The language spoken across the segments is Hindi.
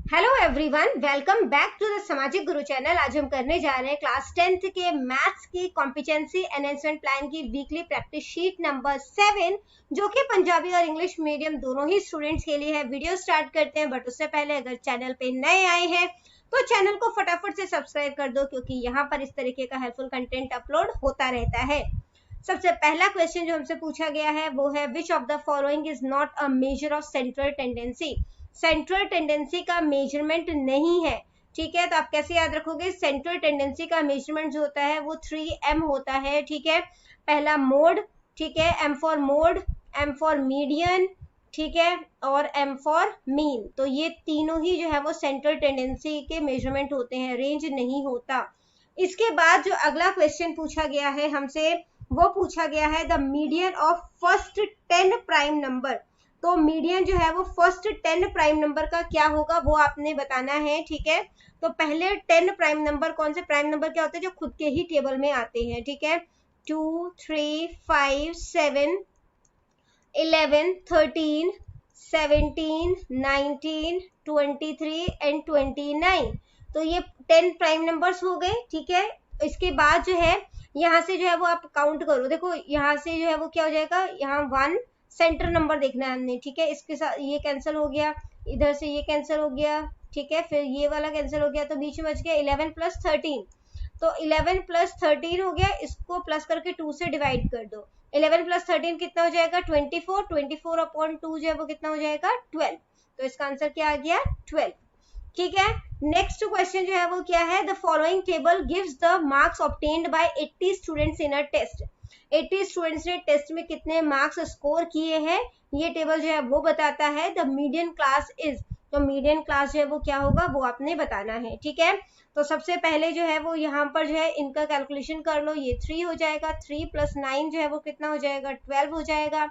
Hello everyone, welcome back to the Samajik Guru channel. आज हम करने जा रहे हैं क्लास 10th के मैथ्स की कॉम्पिटेंसी एनहेंसमेंट प्लान की वीकली प्रैक्टिस शीट नंबर 7, जो कि पंजाबी और इंग्लिश मीडियम दोनों ही स्टूडेंट्स के लिए है। वीडियो स्टार्ट करते हैं, बट उससे पहले अगर चैनल पे नए आए हैं तो चैनल को फटाफट से सब्सक्राइब कर दो, क्योंकि यहाँ पर इस तरीके का हेल्पफुल कंटेंट अपलोड होता रहता है। सबसे पहला क्वेश्चन जो हमसे पूछा गया है वो है, which of the following is not a measure of central tendency. Central tendency का मेजरमेंट नहीं है, ठीक है। तो आप कैसे याद रखोगे, सेंट्रल टेंडेंसी का मेजरमेंट जो होता है वो 3M होता है, ठीक है। पहला मोड, ठीक है, M for mode, M for median, ठीक है, और M फॉर मीन। तो ये तीनों ही जो है वो सेंट्रल टेंडेंसी के मेजरमेंट होते हैं, रेंज नहीं होता। इसके बाद जो अगला क्वेश्चन पूछा गया है हमसे, वो पूछा गया है the median of first 10 prime number. तो मीडियन जो है वो फर्स्ट 10 प्राइम नंबर का क्या होगा वो आपने बताना है, ठीक है। तो पहले 10 प्राइम नंबर, कौन से प्राइम नंबर क्या होते हैं जो खुद के ही टेबल में आते हैं, ठीक है। 2, 3, 5, 7, 11, 13, 17, 19, 23 एंड 29। तो ये 10 प्राइम नंबर्स हो गए, ठीक है। इसके बाद जो है यहाँ से जो है वो आप काउंट करो, देखो यहाँ से जो है वो क्या हो जाएगा, यहाँ 1 सेंटर नंबर देखना है हमने, ठीक है। इसके साथ ये कैंसिल हो गया, इधर से ये कैंसिल हो गया, ठीक है, फिर ये वाला कैंसिल हो गया, तो बीच में बच गया 11 + 13। तो 11 + 13 हो गया, इसको प्लस करके 2 से डिवाइड कर दो। 11 + 13 कितना हो जाएगा, 24। 24/2 जो है वो कितना हो जाएगा, 12। तो इसका आंसर क्या आ गया, 12, ठीक है। नेक्स्ट क्वेश्चन जो है वो क्या है, the following table gives the marks obtained by 80 students in a test. 80 students ने टेस्ट में कितने मार्क्स स्कोर किए हैं, ये टेबल जो है वो बताता है। द मीडियन क्लास इज, तो मीडियन क्लास जो है वो क्या होगा वो आपने बताना है, ठीक है। तो सबसे पहले जो है वो यहाँ पर जो है इनका कैलकुलेशन कर लो, ये 3 हो जाएगा, 3 + 9 जो है वो कितना हो जाएगा, 12 हो जाएगा।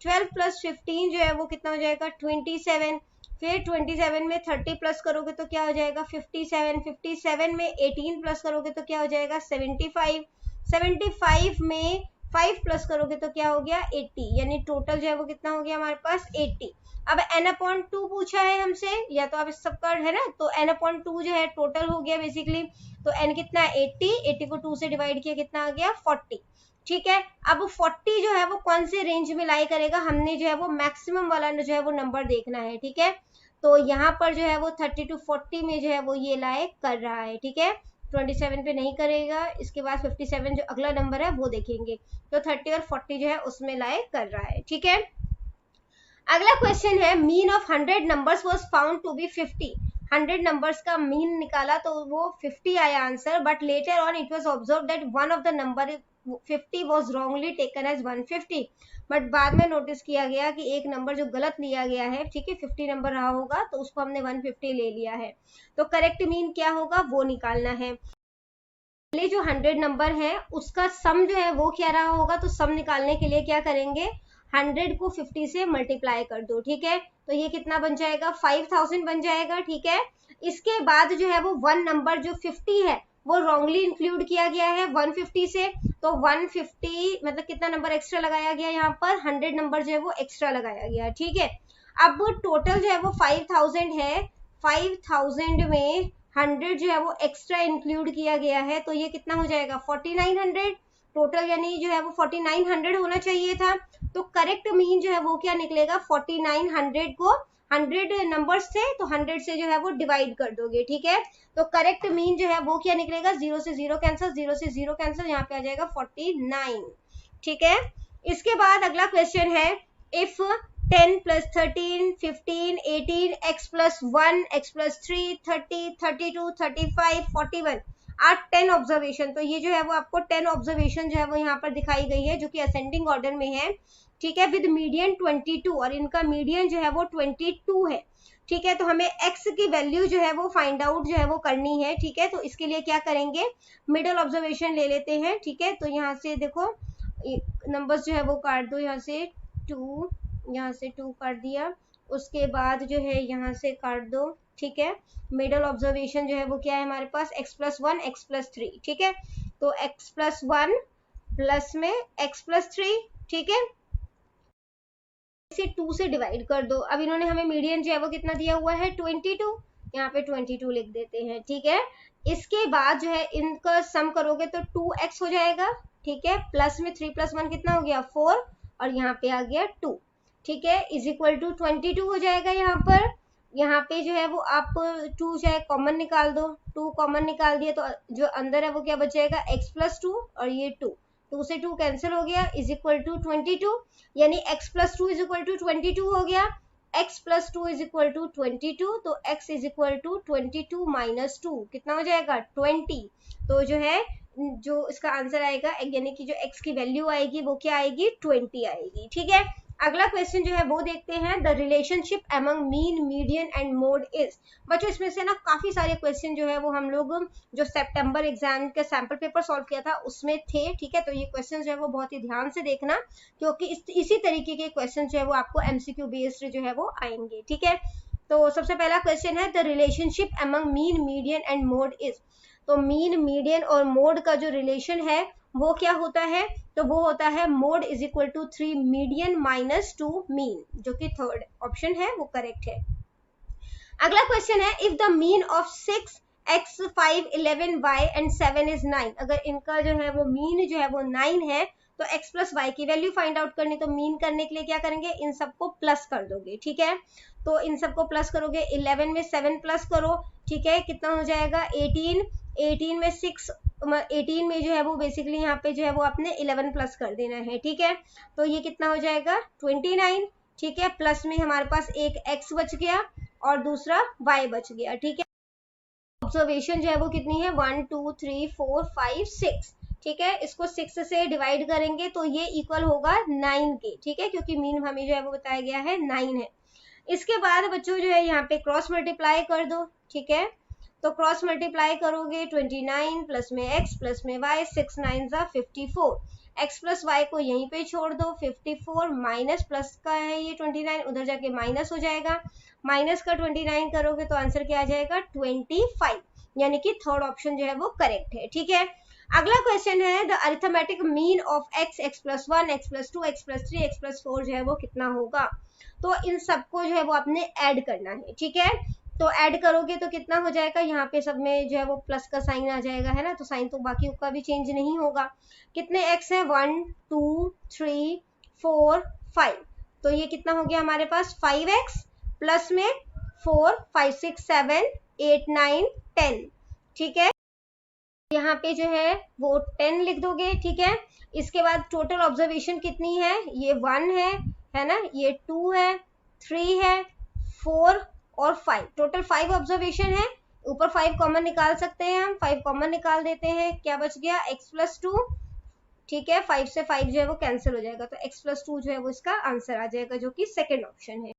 12 + 15 जो है वो कितना हो जाएगा, 27। फिर 27 में 30 प्लस करोगे तो क्या हो जाएगा, 57। 57 में 18 प्लस करोगे तो क्या हो जाएगा, 75। 75 में 5 प्लस करोगे तो क्या हो गया, 80। यानी टोटल जो है वो कितना हो गया हमारे पास, 80। अब n/2 पूछा है हमसे, या तो आप इस सबका है ना, तो n/2 जो है टोटल हो गया बेसिकली। तो n कितना है, 80। 80 को 2 से डिवाइड किया, कितना आ गया, 40, ठीक है। अब 40 जो है वो कौन से रेंज में लाई करेगा, हमने जो है वो मैक्सिमम वाला जो है वो नंबर देखना है, ठीक है। तो यहाँ पर जो है वो 30 to 40 में जो है वो ये लाई कर रहा है, ठीक है। 27 पे नहीं करेगा, इसके बाद 57 जो अगला नंबर है वो देखेंगे। तो 30 और 40 जो है उसमें लाई कर रहा है, ठीक है। अगला क्वेश्चन है, mean of 100 numbers was found to be 50। 100 numbers का मीन निकाला तो वो 50 आया answer, but later on it was observe that one of the number 50 was wrongly taken as 150। But बाद में नोटिस किया गया कि एक नंबर जो गलत लिया गया है, ठीक है, 50 नंबर रहा होगा तो उसको हमने 150 ले लिया है। तो करेक्ट मीन क्या होगा वो निकालना है। पहले जो 100 नंबर है उसका सम जो है वो क्या रहा होगा, तो सम निकालने के लिए क्या करेंगे, 100 को 50 से मल्टीप्लाई कर दो, ठीक है। तो ये कितना बन जाएगा, 5000 बन जाएगा, ठीक है। इसके बाद जो है वो वन नंबर जो 50 है वो रॉन्गली इंक्लूड किया गया है 150 से। तो 150 मतलब कितना नंबर एक्स्ट्रा लगाया गया, यहाँ पर 100 नंबर जो है वो एक्स्ट्रा लगाया गया, ठीक है। अब टोटल जो है वो 5000 है, 5000 में 100 जो है वो एक्स्ट्रा इंक्लूड किया गया है, तो ये कितना हो जाएगा, 4900 टोटल, यानी जो है वो 4900 होना चाहिए था। तो करेक्ट मीन जो है वो क्या निकलेगा, 4900 को 100 नंबर्स थे तो 100 से जो है वो डिवाइड कर दोगे, ठीक है। तो करेक्ट मीन जो है वो क्या निकलेगा, 0 से 0 कैंसिल, 0 से 0 कैंसिल, यहाँ पे आ जाएगा 49, ठीक है। इसके बाद अगला क्वेश्चन है, if 10 + 13, 15, 18, x + 1, x + 3, 30, 32, 35, 41 are 10 observation. तो ये जो है वो आपको 10 ऑब्जर्वेशन जो है वो यहाँ पर दिखाई गई है, जो कि असेंडिंग ऑर्डर में है, ठीक है, विद मीडियन 22, और इनका मीडियन जो है वो 22 है, ठीक है। तो हमें x की वैल्यू जो है वो फाइंड आउट जो है वो करनी है, ठीक है। तो इसके लिए क्या करेंगे, मिडल ऑब्जर्वेशन ले लेते हैं, ठीक है। तो यहाँ से देखो नंबर्स जो है वो काट दो, यहाँ से 2, यहाँ से 2 काट दिया, उसके बाद जो है यहाँ से काट दो, ठीक है। मिडल ऑब्जर्वेशन जो है वो क्या है हमारे पास, x + 1, x + 3, ठीक है। तो x + 1 प्लस में x + 3, ठीक है, इसे 2 से डिवाइड कर दो। अब इन्होंने हमें मीडियन जो है वो कितना दिया हुआ है, 22, यहाँ पे 22 लिख देते हैं, ठीक है। इसके बाद जो है इनका सम करोगे तो 2x हो जाएगा, ठीक है, प्लस में 3 + 1 कितना हो गया 4, और यहाँ पे आ गया 2, ठीक है, इज इक्वल टू 22 हो जाएगा। यहाँ पे जो है वो आप 2 चाहे कॉमन निकाल दो, 2 कॉमन निकाल दिए तो जो अंदर है वो क्या बचेगा x + 2, और ये 2 से 2 कैंसिल हो गया, इज इक्वल टू 22, यानी x + 2 इज इक्वल टू 22 हो गया। x + 2 इज इक्वल टू 22, तो x इज इक्वल टू 22 - 2 कितना हो जाएगा 20। तो जो है जो इसका आंसर आएगा यानी कि जो x की वैल्यू आएगी वो क्या आएगी 20 आएगी, ठीक है। अगला क्वेश्चन जो है वो देखते हैं, the relationship among mean median and mode is. बच्चों इसमें से ना काफी सारे क्वेश्चन जो है वो हम लोग जो सितंबर एग्जाम का सैंपल पेपर सॉल्व किया था उसमें थे, ठीक है। तो ये क्वेश्चन जो है वो बहुत ही ध्यान से देखना, क्योंकि इसी तरीके के क्वेश्चन जो है वो आपको MCQ बेस्ड जो है वो आएंगे, ठीक है। तो सबसे पहला क्वेश्चन है, the relationship among mean median and mode is. तो मीन मीडियन और मोड का जो रिलेशन है वो क्या होता है, तो वो होता है mode is equal to 3 median - 2 mean, जो कि थर्ड ऑप्शन है वो करेक्ट है। अगला क्वेश्चन है, if the mean of 6 x 5 11 y and 7 is 9। अगर इनका जो है वो मीन जो है वो 9 है तो x + y की वैल्यू फाइंड आउट करनी, तो मीन करने के लिए क्या करेंगे, इन सबको प्लस कर दोगे, ठीक है। तो इन सबको प्लस करोगे, 11 में 7 प्लस करो, ठीक है, कितना हो जाएगा 18, 18 में 6, 18 में जो है वो बेसिकली यहाँ पे जो है वो आपने 11 प्लस कर देना है, ठीक है। तो ये कितना हो जाएगा 29, ठीक है, प्लस में हमारे पास एक x बच गया और दूसरा y बच गया, ठीक है। ऑब्जर्वेशन जो है वो कितनी है 1 2 3 4 5 6, ठीक है। इसको 6 से डिवाइड करेंगे तो ये इक्वल होगा 9 के, ठीक है, क्योंकि मीन हमें जो है वो बताया गया है 9 है। इसके बाद बच्चों जो है यहाँ पे क्रॉस मल्टीप्लाई कर दो, ठीक है। तो क्रॉस मल्टीप्लाई करोगे 29 प्लस में x प्लस में y, 6 9 = 54, x प्लस y को यहीं पे छोड़ दो, 54 माइनस प्लस का है ये 29, उधर जाके माइनस हो जाएगा, माइनस का 29 करोगे तो आंसर क्या आ जाएगा 25, यानी कि थर्ड ऑप्शन जो है वो करेक्ट है, ठीक है। अगला क्वेश्चन है, the arithmetic mean of x, x + 1, x + 2, x + 3, x + 4 जो है वो कितना होगा। तो इन सबको जो है वो आपने ऐड करना है, ठीक है। तो ऐड करोगे तो कितना हो जाएगा, यहाँ पे सब में जो है वो प्लस का साइन आ जाएगा, है ना, तो साइन तो बाकी का भी चेंज नहीं होगा। कितने x है 1 2 3 4 5, तो ये कितना हो गया हमारे पास 5x प्लस में 4 5 6 7 8 9 10, ठीक है। यहाँ पे जो है वो 10 लिख दोगे, ठीक है। इसके बाद टोटल ऑब्जर्वेशन कितनी है, ये 1 है ना, ये 2 है, 3 है, 4 और 5, टोटल 5 ऑब्जर्वेशन है। ऊपर 5 कॉमन निकाल सकते हैं हम, 5 कॉमन निकाल देते हैं, क्या बच गया x + 2, ठीक है, 5 से 5 जो है वो कैंसिल हो जाएगा, तो x + 2 जो है वो इसका आंसर आ जाएगा, जो कि सेकेंड ऑप्शन है।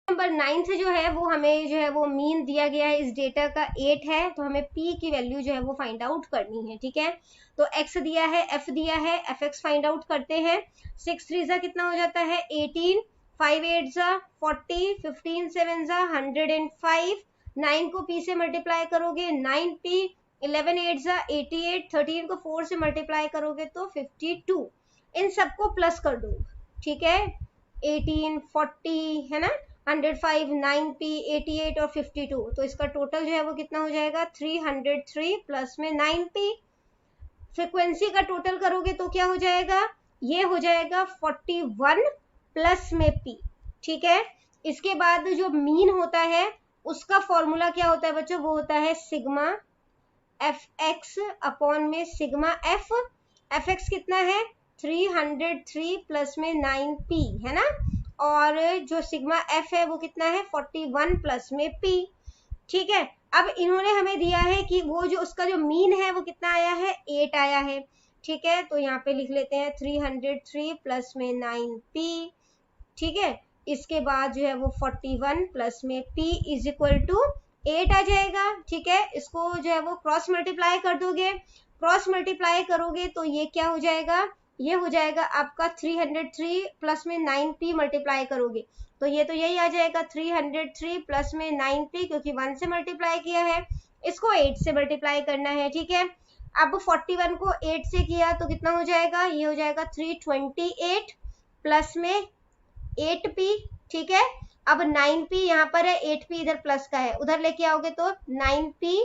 नंबर 9 जो है वो हमें जो है वो मीन दिया गया है इस डेटा का 8 है, तो हमें p की वैल्यू जो है वो फाइंड आउट करनी है, ठीक है। तो x दिया है, f दिया है, fx फाइंड आउट करते हैं। 6 3 कितना हो जाता है 18, 5 8 40, 15 7 105, 9 को p से मल्टीप्लाई करोगे 9p, 11 8 88, 13 को 4 से मल्टीप्लाई करोगे तो 52, इन सबको प्लस कर दो, ठीक है, 18 40 है ना, 105 9p 88 और 52, तो इसका टोटल जो है वो कितना हो जाएगा 303 प्लस में 9p। फ्रीक्वेंसी का टोटल करोगे तो क्या हो जाएगा, ये हो जाएगा 41 प्लस में p, ठीक है। इसके बाद जो मीन होता है उसका फॉर्मूला क्या होता है बच्चों, वो होता है सिग्मा fx अपॉन में सिग्मा f, fx कितना है 303 प्लस में 9p, है ना, और जो सिग्मा f है वो कितना है 41 प्लस में p, ठीक है। अब इन्होंने हमें दिया है कि वो जो उसका जो मीन है वो कितना आया है 8 आया है, ठीक है। तो यहाँ पे लिख लेते हैं 303 प्लस में 9p, ठीक है। इसके बाद जो है वो 41 प्लस में p इज इक्वल टू 8 आ जाएगा, ठीक है। इसको जो है वो क्रॉस मल्टीप्लाई कर दोगे, क्रॉस मल्टीप्लाई करोगे तो ये क्या हो जाएगा, ये हो जाएगा आपका 303 प्लस में 9p मल्टीप्लाई करोगे तो ये तो यही आ जाएगा 303 प्लस में 9p, क्योंकि 1 से मल्टीप्लाई किया है, इसको 8 से मल्टीप्लाई करना है, ठीक है। अब 41 को 8 से किया तो कितना हो जाएगा, ये हो जाएगा 328 प्लस में 8p, ठीक है। अब 9p यहाँ पर है, 8p इधर प्लस का है, उधर लेके आओगे तो 9p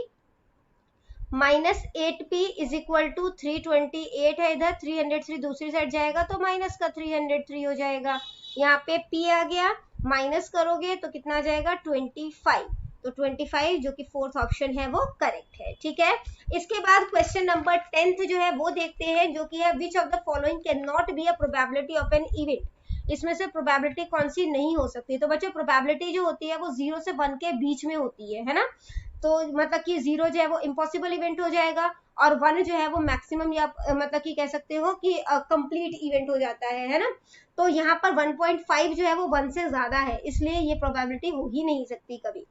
minus 8p is equal to 328 है, इधर 303 दूसरी साइड जाएगा तो माइनस का 303 हो जाएगा। यहाँ पे p आ गया, माइनस करोगे तो कितना आ जाएगा 25, तो 25 जो कि फोर्थ ऑप्शन है वो करेक्ट है। ठीक है, इसके बाद क्वेश्चन नंबर 10th जो है वो देखते हैं, जो कि है which of the following can not be a probability of an event. इसमें से प्रोबेबिलिटी कौन सी नहीं हो सकती? तो बच्चों प्रोबेबिलिटी जो होती है वो 0 से 1 के बीच में होती है ना, तो मतलब कि 0 जो है वो इम्पॉसिबल इवेंट हो जाएगा और 1 जो है वो मैक्सिमम या मतलब कि कह सकते हो कि कंप्लीट इवेंट हो जाता है ना। तो यहाँ पर 1.5 जो है वो 1 से ज्यादा है, इसलिए ये प्रोबेबिलिटी हो ही नहीं सकती कभी।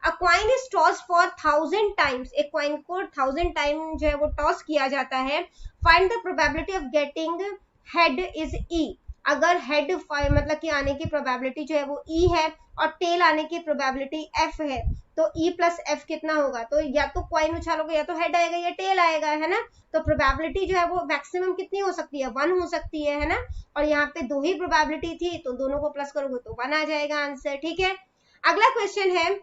A coin is tossed for 1000 times, एक कॉइन को 1000 टाइम जो है वो टॉस किया जाता है। Find the probability of getting head is E। अगर हेड मतलब कि आने की प्रोबेबिलिटी जो है वो E है और टेल आने की प्रोबेबिलिटी F है, तो E प्लस F कितना होगा? तो या तो कॉइन उछालोगे या तो हेड आएगा या टेल आएगा, है ना। तो प्रोबेबिलिटी जो है वो मैक्सिमम कितनी हो सकती है? 1 हो सकती है ना। और यहाँ पे 2 ही प्रोबेबिलिटी थी तो दोनों को प्लस करोगे तो 1 आ जाएगा आंसर। ठीक है, अगला क्वेश्चन है,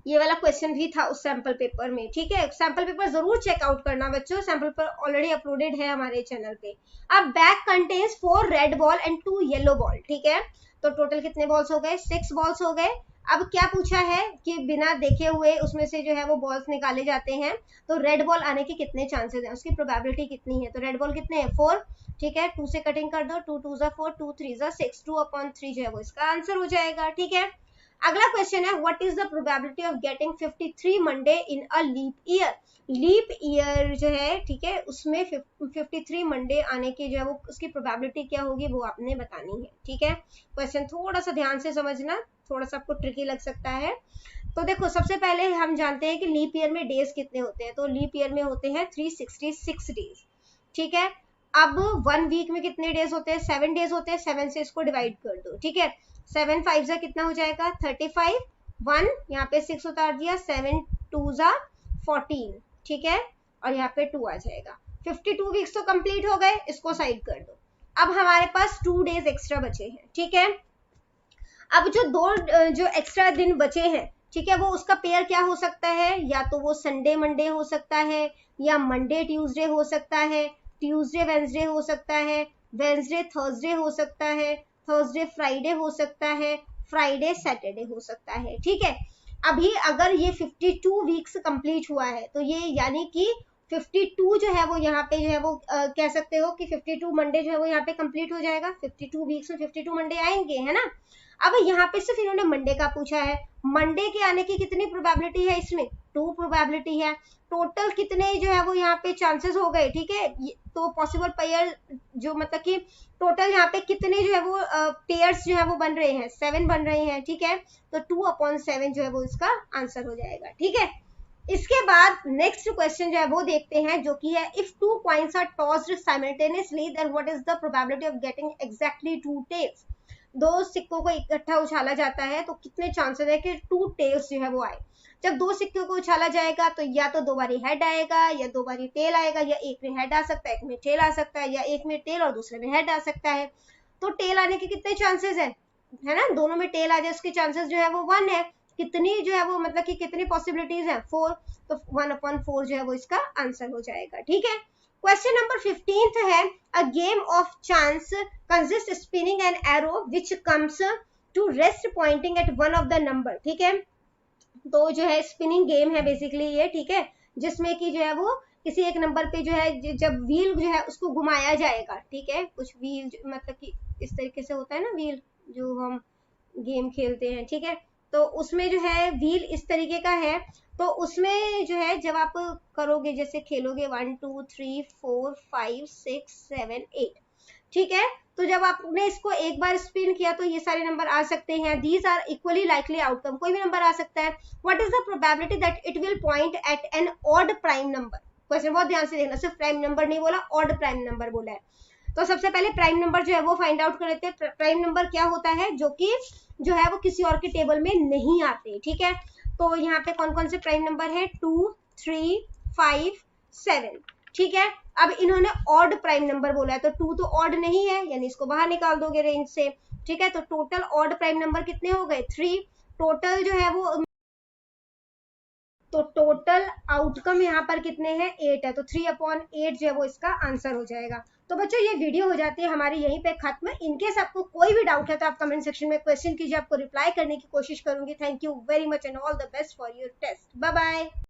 ये वाला क्वेश्चन भी था उस सैंपल पेपर में। ठीक है, सैंपल पेपर जरूर चेकआउट करना बच्चों, सैंपल पेपर ऑलरेडी अपलोडेड है हमारे चैनल पे। अब bag contains 4 red ball and 2 yellow ball. ठीक है, तो टोटल कितने बॉल्स हो गए? 6 बॉल्स हो गए। अब क्या पूछा है कि बिना देखे हुए उसमें से जो है वो बॉल्स निकाले जाते हैं, तो रेड बॉल आने के कितने चांसेस हैं, उसकी प्रोबेबिलिटी कितनी है? तो रेड बॉल कितने हैं? 4। ठीक है, 2 से कटिंग कर दो, 2 2 4, 2 3 6, 2/3 जो है वो इसका आंसर हो जाएगा। ठीक है, अगला क्वेश्चन है, what is the probability of getting 53 Monday in a leap year. Leap year जो है, ठीक है, उसमें 53 मंडे आने की जो है वो उसकी प्रोबेबिलिटी क्या होगी वो आपने बतानी है। ठीक है, क्वेश्चन थोड़ा सा ध्यान से समझना, थोड़ा सा आपको ट्रिकी लग सकता है। तो देखो, सबसे पहले हम जानते हैं कि लीप ईयर में डेज कितने होते हैं, तो लीप ईयर में होते हैं 366 डेज। ठीक है, अब 1 वीक में कितने डेज होते हैं? 7 डेज होते हैं, 7 से इसको डिवाइड कर दो। ठीक है, 7 5 जा कितना हो जाएगा? 35, 1 यहाँ पे 6 उतार दिया, 7 2 जा 14। ठीक है, और यहाँ पे 2 आ जाएगा। 52 वीक्स तो कंप्लीट हो गए, इसको साइड कर दो। अब हमारे पास 2 डेज एक्स्ट्रा बचे हैं। ठीक है, अब जो 2 जो एक्स्ट्रा दिन बचे हैं, ठीक है, वो उसका पेयर क्या हो सकता है? या तो वो संडे मंडे हो सकता है, या मंडे ट्यूसडे हो सकता है, ट्यूसडे वेंसडे हो सकता है, वेंसडे थर्सडे हो सकता है, थर्सडे फ्राइडे हो सकता है, फ्राइडे सैटरडे हो सकता है। ठीक है, अभी अगर ये 52 वीक्स कंप्लीट हुआ है तो ये यानी कि 52 जो है वो यहाँ पे जो है वो कह सकते हो कि 52 मंडे जो है वो यहाँ पे कंप्लीट हो जाएगा। 52 वीक्स में 52 मंडे आएंगे, है ना। अब यहाँ पे सिर्फ इन्होंने मंडे का पूछा है, मंडे के आने की कितनी प्रोबेबिलिटी है? इसमें 2 प्रोबेबिलिटी है। टोटल कितने जो है वो यहाँ पे चांसेस हो गए? ठीक है, तो पॉसिबल पेयर जो मतलब कि टोटल यहाँ पे कितने जो है वो पेयर्स जो है वो बन रहे हैं? 7 बन रहे हैं। ठीक है, तो 2/7 जो है वो इसका आंसर हो जाएगा। ठीक है, इसके बाद नेक्स्ट क्वेश्चन जो है वो देखते हैं, जो कि है, if 2 coins are tossed simultaneously then what is the probability of getting exactly 2 tails. 2 सिक्कों को इकट्ठा उछाला जाता है तो कितने चांसेस है कि 2 टेल्स जो है वो आए। जब 2 सिक्कों को उछाला जाएगा तो या तो 2 बारी हेड आएगा या 2 बारी टेल आएगा, या एक में हेड आ सकता है, एक में टेल आ सकता है, या एक में टेल और दूसरे में हेड आ सकता है। तो टेल आने के कितने चांसेस है ना, दोनों में टेल आ जाए उसके चांसेस जो है वो 1 है। कितनी जो है वो मतलब कि कितनी पॉसिबिलिटीज है? 4, तो 1/4 जो है वो इसका आंसर हो जाएगा। ठीक है, क्वेश्चन नंबर 15th है, a game of chance consist spinning an arrow which comes to rest pointing at one of the number. ठीक है, तो जो है स्पिनिंग गेम है बेसिकली ये। ठीक है, जिसमें कि जो है वो किसी एक नंबर पे जो है जब व्हील जो है उसको घुमाया जाएगा। ठीक है, कुछ व्हील मतलब कि इस तरीके से होता है ना व्हील, जो हम गेम खेलते हैं। ठीक है, तो उसमें जो है व्हील इस तरीके का है, तो उसमें जो है जब आप करोगे, जैसे खेलोगे 1 2 3 4 5 6 7 8, ठीक है, तो जब आपने इसको एक बार स्पिन किया तो ये सारे नंबर आ सकते हैं। These are equally likely outcome, कोई भी नंबर आ सकता है। What is the probability that it will point at an odd prime number. Question बहुत ध्यान से देखना, सिर्फ प्राइम नंबर नहीं बोला, ऑड प्राइम नंबर बोला है। तो सबसे पहले प्राइम नंबर जो है वो फाइंड आउट कर लेते हैं। प्राइम नंबर क्या होता है? जो कि जो है वो किसी और के टेबल में नहीं आते। ठीक है, तो यहाँ पे कौन कौन से प्राइम नंबर है? 2 3 5 7। ठीक है, अब इन्होंने ऑड प्राइम नंबर बोला है, तो 2 तो ऑड नहीं है, यानी इसको बाहर निकाल दोगे रेंज से। ठीक है। तो टोटल ऑड प्राइम नंबर कितने हो गए 3, टोटल जो है वो, तो टोटल आउटकम यहाँ पर कितने हैं 8 है, तो 3/8 जो है वो इसका आंसर हो जाएगा। तो बच्चों ये वीडियो हो जाती है हमारी यहीं पे खत्म। इनकेस आपको कोई भी डाउट है तो आप कमेंट सेक्शन में क्वेश्चन कीजिए, आपको रिप्लाई करने की कोशिश करूंगी। Thank you very much and all the best for your test. Bye bye.